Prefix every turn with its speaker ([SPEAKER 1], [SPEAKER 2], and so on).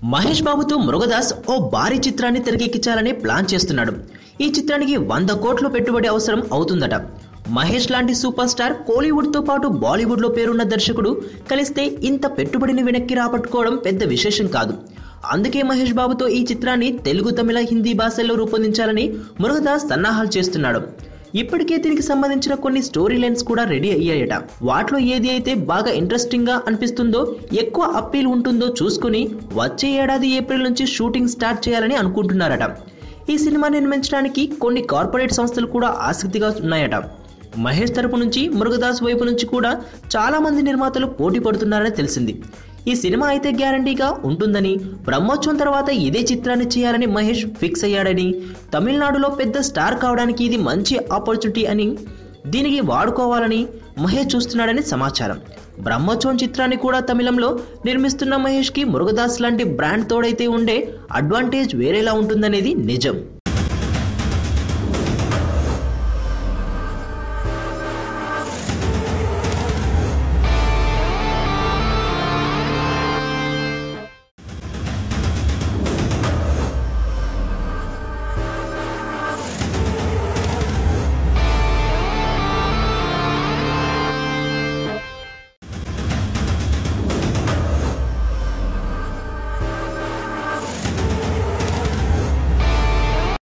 [SPEAKER 1] మహేష్ బాబుతో మురుగదాస్ ఓ భారీ చిత్రాన్ని తెరకెక్కించాలని ప్లాన్ చేస్తున్నాడు. ఈ చిత్రానికి 100 కోట్ల పెట్టుబడి అవసరం అవుతుందట. మహేష్ లాంటి సూపర్ స్టార్ కోలీవుడ్ తో పాటు బాలీవుడ్ లో పేరున్న దర్శకుడు కలిస్తే ఇంత పెట్టుబడిని వెనక్కి రాబట్టుకోవడం పెద్ద విశేషం కాదు. అందుకే మహేష్ బాబుతో ఈ చిత్రాన్ని తెలుగు, తమిళ, హిందీ భాషల్లో రూపొందించాలని మురుగదాస్ సన్నాహాలు చేస్తున్నాడు. ఇప్పటికే దీనికి సంబంధించిన కొన్ని స్టోరీ లైన్స్ కూడా రెడీ అయ్యాయట. వాటిలో ఏది అయితే బాగా ఇంట్రెస్టింగ్ గా అనిపిస్తుందో, ఎక్కువ అప్పీల్ ఉంటుందో చూసుకుని వచ్చే ఏడాది ఏప్రిల్ నుంచి షూటింగ్ స్టార్ట్ చేయాలని అనుకుంటున్నారట. ఈ సినిమా నిర్మించడానికి కొన్ని కార్పొరేట్ సంస్థలు కూడా ఆసక్తిగా ఉన్నాయట. మహేష్ తరపు నుంచి, మురుగదాస్ వైపు నుంచి కూడా చాలా మంది నిర్మాతలు పోటీ పడుతున్నారని తెలిసింది. ఈ సినిమా అయితే గ్యారంటీగా ఉంటుందని, బ్రహ్మోత్సవం తర్వాత ఇదే చిత్రాన్ని చేయాలని మహేష్ ఫిక్స్ అయ్యాడని, తమిళనాడులో పెద్ద స్టార్ కావడానికి ఇది మంచి ఆపర్చునిటీ అని, దీనికి వాడుకోవాలని మహేష్ చూస్తున్నాడని సమాచారం. బ్రహ్మోత్సవం చిత్రాన్ని కూడా తమిళంలో నిర్మిస్తున్న మహేష్కి మురుగదాస్ లాంటి బ్రాండ్ తోడైతే ఉండే అడ్వాంటేజ్ వేరేలా ఉంటుందనేది నిజం.